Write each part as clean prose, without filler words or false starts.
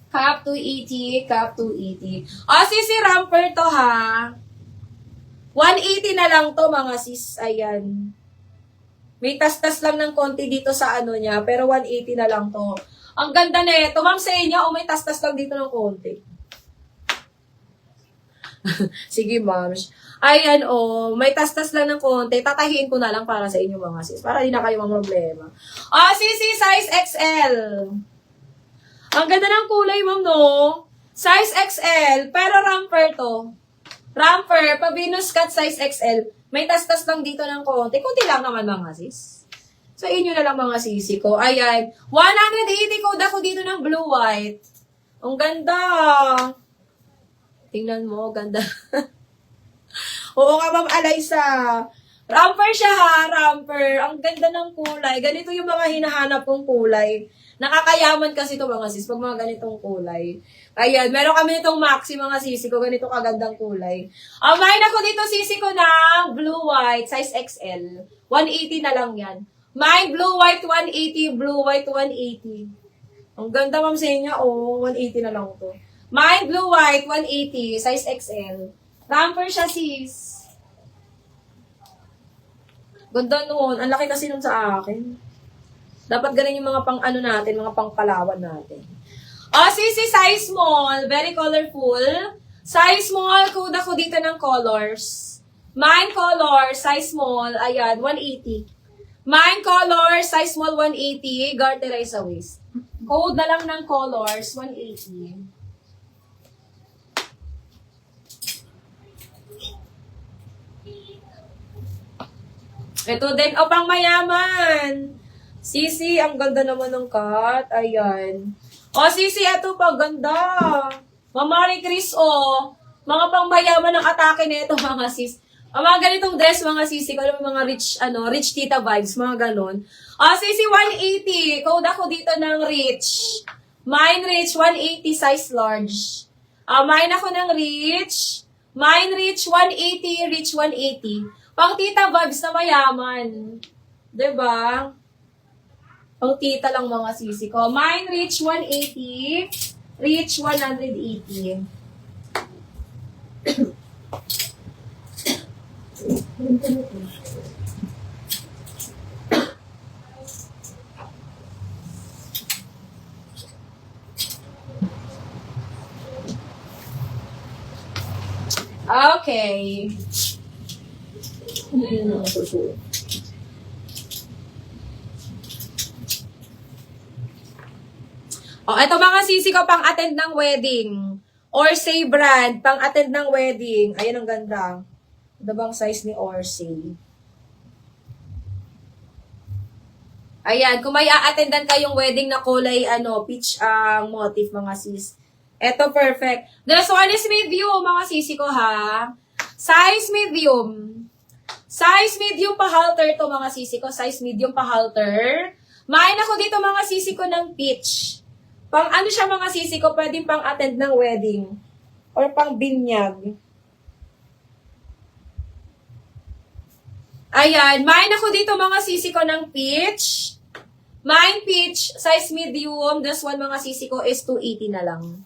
Cup 280, cup 280. O, si Ramper to ha. 180 na lang to mga sis. Ayan. May tas-tas lang ng konti dito sa ano niya, pero 180 na lang to. Ang ganda na ito. Ma'am sa inyo, o may tas-tas lang dito ng konti. Sige, ma'am. Ayan, may tas-tas lang ng konti. Tatahiin ko na lang para sa inyo mga sis. Para di na kayo mga problema. O, sisi, size XL. Ang ganda ng kulay, ma'am, no? Size XL, pero ramper to. Ramper, pa Venus cut size XL. May tas-tas lang dito ng konti. Kunti lang naman mga sis. Sa inyo na lang mga sisi ko. Ayan. 180 code ako dito ng blue-white. Ang ganda. Tingnan mo, ganda. Oo nga, ma'am Alaysa. Ramper siya ha, ramper. Ang ganda ng kulay. Ganito yung mga hinahanap kong kulay. Nakakayaman kasi ito mga sis, pag mga ganitong kulay. Ayan, meron kami nitong maxi mga sisi ko, ganito kagandang kulay. Main ako dito sisi ko ng blue-white, size XL. 180 na lang yan. Main blue-white 180, blue-white 180. Ang ganda ma'am sa inyo, 180 na lang to. Main blue-white 180, size XL. Ramper siya sis. Ganda nun, ang laki kasi nun sa akin. Dapat ganun yung mga pang-ano natin, mga pang-palawan natin. Sisi, size small. Very colorful. Size small, code ako dito ng colors. Mine color, size small. Ayan, 180. Mine color, size small, 180. Garterize sa waist. Code na lang ng colors, 180. Ito din, pang mayaman. Sisi, ang ganda naman ng cut. Ayan. Sisi, ito pa, ganda. Mamari Chris, mga pangmayaman ng atake nito, mga sis. Mga ganitong dress, mga sisi, ko mga rich tita vibes, mga ganon. Sisi, 180. Code ako dito ng rich. Mine rich, 180, size large. Mine ako ng rich. Mine rich, 180, rich 180. Pang tita vibes na mayaman. Diba? Pang tita lang mga sisi ko. Mine reach 180. Reach 180. Okay. Hindi na masusunod. Ito mga sisi ko pang attend ng wedding. Orsay brand, pang attend ng wedding. Ayan ang ganda. Ito bang size ni Orsay? Ayan, kung may a-attendan kayong wedding na kulay, peach ang motif mga sis. Ito perfect. This one is medium mga sisi ko ha. Size medium. Size medium pa halter to mga sisi ko. Size medium pa halter. Main ako dito mga sisi ko ng peach. Pang ano siya mga sisi ko, pwedeng pang attend ng wedding. Or pang binyag. Ayan, main ako dito mga sisi ko ng peach. Mine peach, size medium. This one mga sisi ko is 280 na lang.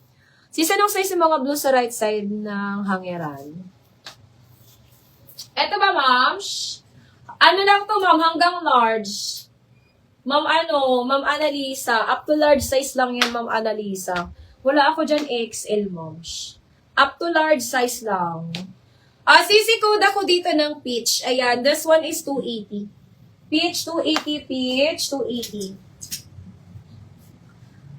Sis, anong size ng mga blue sa right side ng hangeran? Eto ba, ma'am? Ano lang to, ma'am? Hanggang large. Ma'am Annalisa. Up to large size lang yan, Ma'am Annalisa. Wala ako dyan XL, ma'am. Up to large size lang. Sisi code ako dito ng peach. Ayan, this one is 280. Peach 280, peach 280.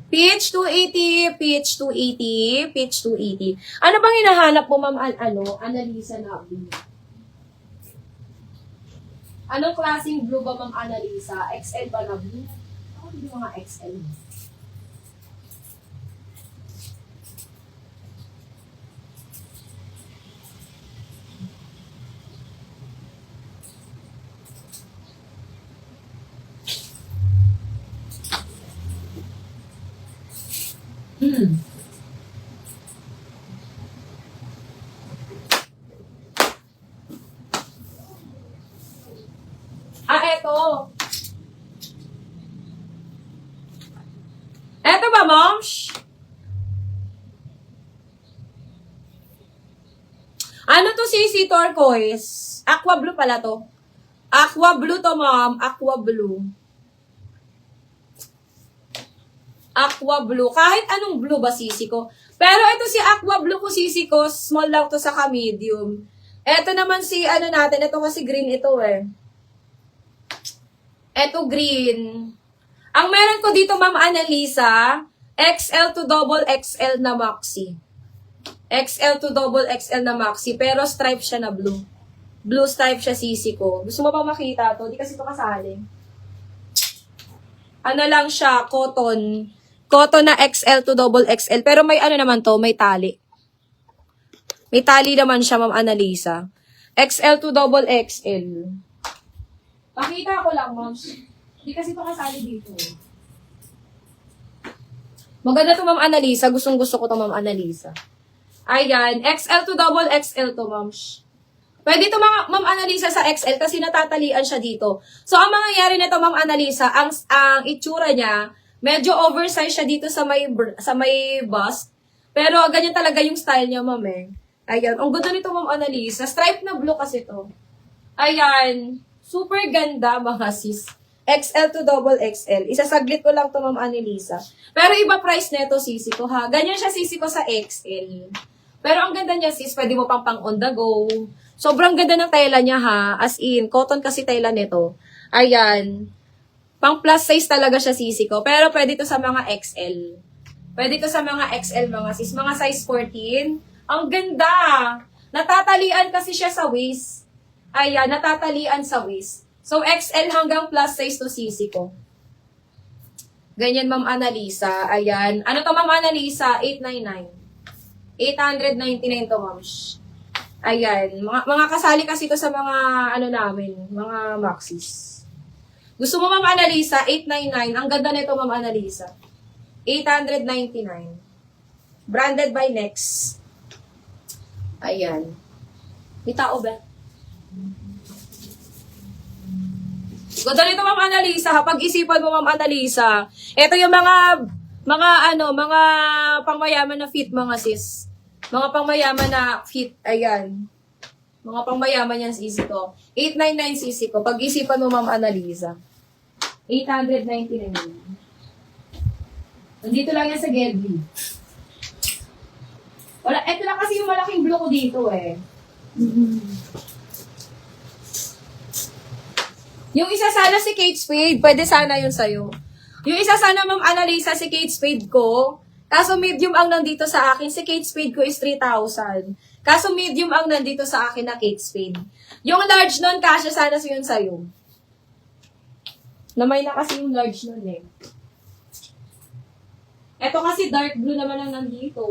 Peach 280, peach 280, peach 280. Ano bang hinahanap mo, Ma'am Annalisa na blue? Anong klaseng blue ba, Ma'am Annalisa? XL ba na blue? Ano yung mga XL? ito. Eto ba, moms? Ano to, CC turquoise? Aqua blue pala to. Aqua blue to, mom. Aqua blue. Aqua blue. Kahit anong blue ba, CC ko. Pero ito si aqua blue ko, CC ko. Small lang to sa medium. Ito naman si, ano natin. Ito kasi green ito eh. Ito green. Ang meron ko dito, Ma'am Annalisa, XL to double XL na maxi. XL to double XL na maxi. Pero stripe siya na blue. Blue stripe siya, CC ko. Gusto mo pa makita to? Di kasi ito kasali. Ano lang siya, cotton. Cotton na XL to double XL. Pero may ano naman to, may tali. May tali naman siya, Ma'am Annalisa. XL to double XL. Pakita ko lang, Ma'am. Hindi kasi ito kasali dito. Maganda to, Ma'am Annalisa. Gustong-gusto ko to, Ma'am Annalisa. Ayan. XL to double XL to, Ma'am. Pwede to, Ma'am Annalisa, sa XL kasi natatalian siya dito. So, ang mangyayari nito, Ma'am Annalisa, ang itsura niya, medyo oversize siya dito sa may bust. Pero ganyan talaga yung style niya, Ma'am eh. Ayan. Ang ganda nito, Ma'am Annalisa. Stripe na blue kasi to. Ayan. Super ganda, mga sis. XL to double XL. Isasaglit ko lang to, Ma'am Annalisa. Pero iba price nito, sisi ko, ha? Ganyan siya, sisi ko, sa XL. Pero ang ganda niya, sis, pwede mo pang on the go. Sobrang ganda ng tela niya, ha? As in, cotton kasi tela nito. Ayan. Pang plus size talaga siya, sisi ko. Pero pwede to sa mga XL. Pwede to sa mga XL, mga sis. Mga size 14. Ang ganda! Natatalian kasi siya sa waist. Ayan, natatalian sa waist. So, XL hanggang plus size to, sisi ko. Ganyan, Ma'am Annalisa. Ayan. Ano to, Ma'am Annalisa? 899. 899 to, Ma'am. Ayan. Mga kasali kasi to sa mga, ano namin, mga maxis. Gusto mo, Ma'am Annalisa? 899. Ang ganda nito, Ma'am Annalisa. 899. Branded by Nex. Ayan. May tao ba? Ganda nito, Ma'am Annalisa. Pag-isipan mo, Ma'am Annalisa. Ito yung mga pangmayaman na fit, mga sis. Mga pangmayaman na fit. Ayan. Mga pangmayaman yan, sisi ko. 899 sisi ko. Pag-isipan mo, Ma'am Annalisa. 899. Nandito lang yan sa Gedli. Wala, ito lang kasi yung malaking blue ko dito eh. Yung isa sana si Kate Spade, pwede sana yun sa'yo. Yung isa sana, Ma'am Annalisa, si Kate Spade ko. Kaso medium ang nandito sa akin. Si Kate Spade ko is 3,000. Kaso medium ang nandito sa akin na Kate Spade. Yung large nun, kasya sana yun sa'yo. Namay na kasi yung large nun eh. Ito kasi dark blue naman ang nandito.